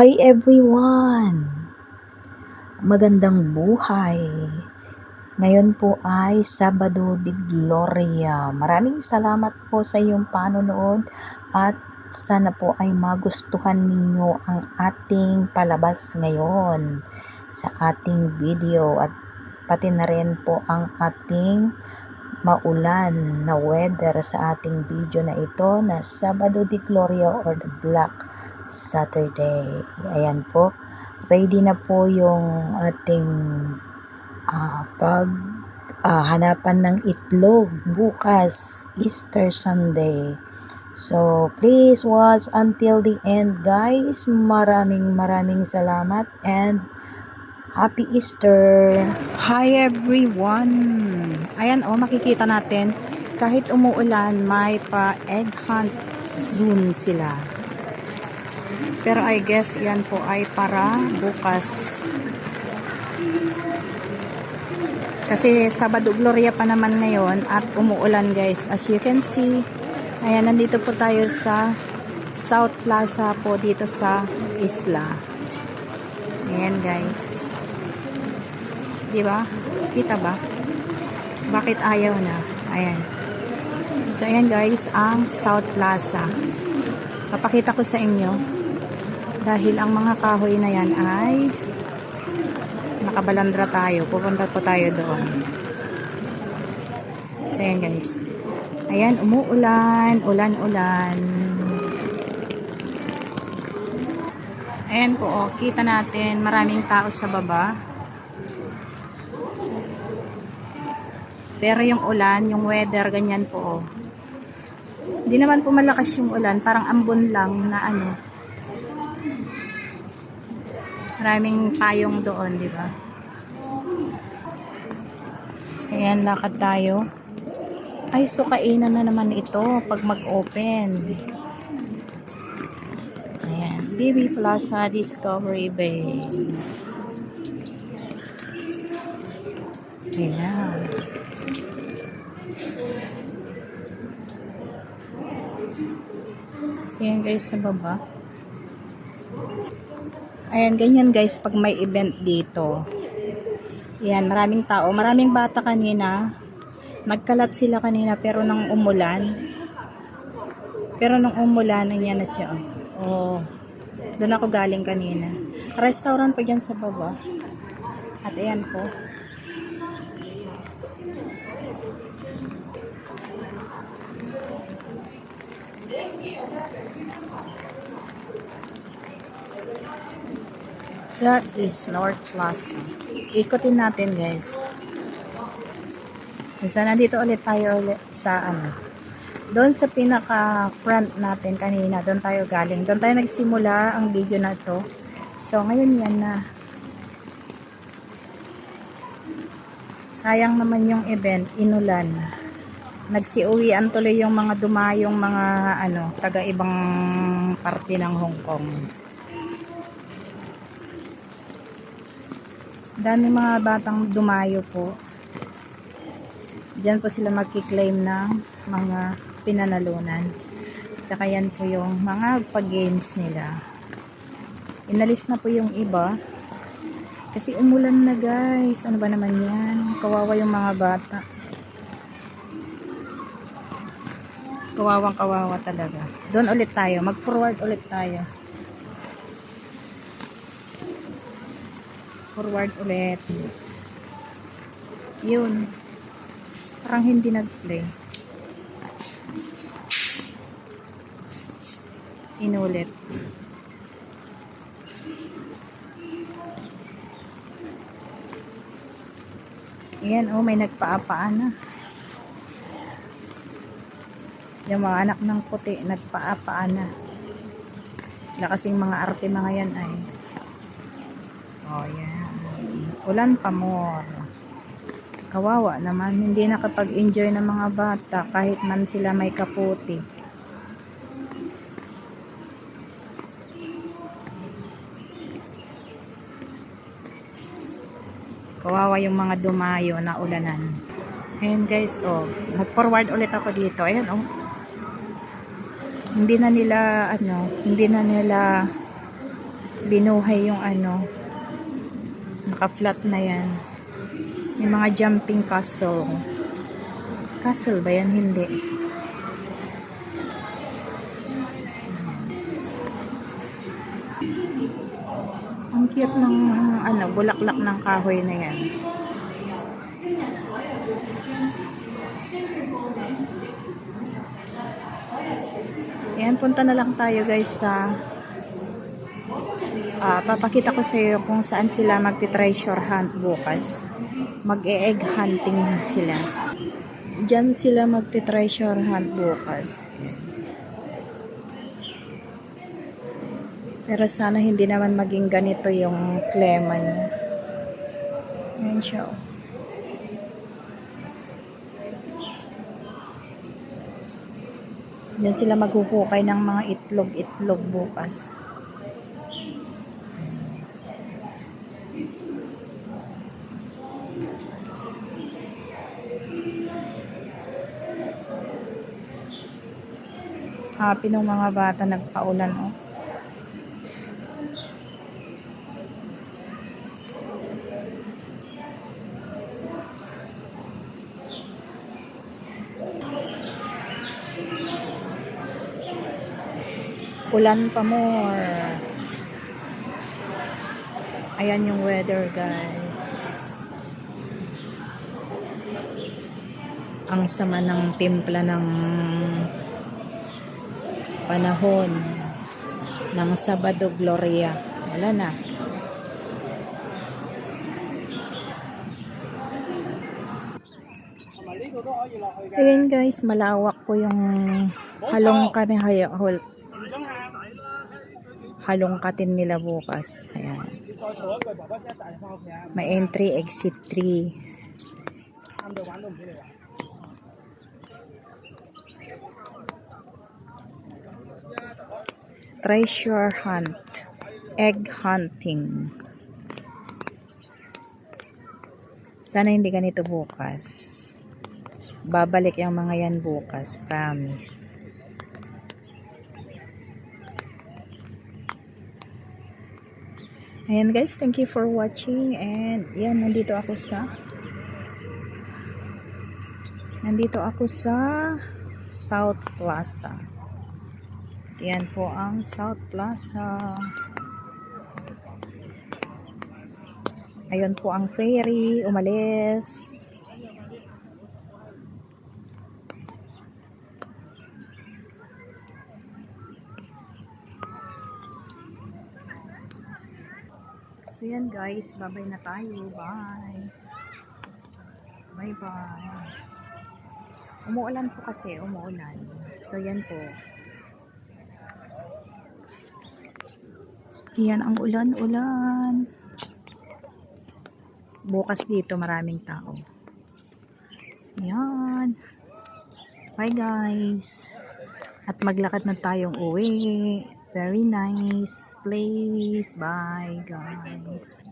Hi everyone! Magandang buhay! Ngayon po ay Sabado de Gloria. Maraming salamat po sa iyong panonood at sana po ay magustuhan ninyo ang ating palabas ngayon sa ating video at pati na rin po ang ating maulan na weather sa ating video na ito na Sabado de Gloria or the Black Saturday. Ayan po, ready na po yung ating hanapan ng itlog bukas, Easter Sunday. So, please watch until the end guys. Maraming salamat and Happy Easter! Hi everyone! Ayan makikita natin kahit umuulan may pa egg hunt zone sila. Pero I guess yan po ay para bukas. Kasi Sabado Gloria pa naman ngayon at umuulan guys. As you can see, ayan, nandito po tayo sa South Plaza po dito sa isla. Ayan guys. Diba? Kita ba? Bakit ayaw na? Ayan. So ayan guys, ang South Plaza. Papakita ko sa inyo. Dahil ang mga kahoy na yan ay nakabalandra tayo. Pupunta po tayo doon. So ayan guys. Ayan, umuulan. Ulan. Ayan po, kita natin maraming tao sa baba. Pero yung ulan, yung weather, ganyan po. Hindi naman po malakas yung ulan. Parang ambon lang na maraming payong doon, di ba? So, yan, lakad tayo. Ay, so kainan na naman ito pag mag-open. Ayan, BB Plaza Discovery Bay. Ayan. So, yan guys, sa baba. Ayan, ganyan guys pag may event dito. Ayan, maraming tao. Maraming bata kanina. Nagkalat sila kanina pero nung umulan. Ayan na siya. Oh, doon ako galing kanina. Restaurant pa dyan sa baba. At ayan po. That is North Plaza. Ikutin natin guys. So, nandito ulit tayo sa doon sa pinaka front natin kanina. Doon tayo galing. Doon tayo nagsimula ang video na to. So ngayon yan na. Sayang naman yung event. Inulan. Nagsiuwian tuloy yung mga dumayong mga taga ibang parte ng Hong Kong. Dami mga batang dumayo po. Diyan po sila magki-claim ng mga pinanalunan. Tsaka yan po yung mga pag-games nila. Inalis na po yung iba. Kasi umulan na guys. Ano ba naman yan? Kawawa yung mga bata. Kawawang kawawa talaga. Doon ulit tayo. Mag-forward ulit tayo. Forward ulit. Yun. Parang hindi nag-play. Inulit. Ayan, may nagpaapaan na. Yung mga anak ng puti, nagpaapaan na. Wala kasing mga arte mga yan ay. Yan. Ulan pa more. Kawawa naman, hindi nakapag-enjoy ng mga bata kahit man sila may kaputi. Kawawa yung mga dumayo na ulanan. Ayan guys, nag-forward ulit ako dito. Ayan, hindi na nila Binuhay yung ano, naka-flat na yan. May mga jumping castle. Castle ba yan? Hindi. Ang cute ng ano, bulaklak ng kahoy na yan. Ayan, punta na lang tayo guys sa papakita ko sa iyo kung saan sila magti-treasure hunt bukas. Mag-e-egg hunting sila. Diyan sila magti-treasure hunt bukas. Pero sana hindi naman maging ganito yung klema niya. Ayan siya. Diyan sila maghuhukay ng mga itlog-itlog bukas. Happy ng mga bata nagpaulan, oh. Ulan pa more. Ayan yung weather, guys. Ang sama ng timpla ng panahon ng Sabado Gloria. Wala na. Ayan guys, malawak po yung halongkatin nila bukas. Ayan. May entry, exit 3. Treasure hunt. Egg hunting. Sana hindi ganito bukas. Babalik yung mga yan bukas. Promise. Ayan guys, thank you for watching. And yan, nandito ako sa South Plaza. Yan po ang South Plaza. Ayun po ang ferry, umalis. So yan guys, bye-bye na tayo. Bye. Bye-bye. Umuulan po kasi, umuulan. So yan po. Yan ang ulan-ulan. Bukas dito maraming tao. Yan. Bye guys. At maglakad na tayong uwi. Very nice place. Bye guys.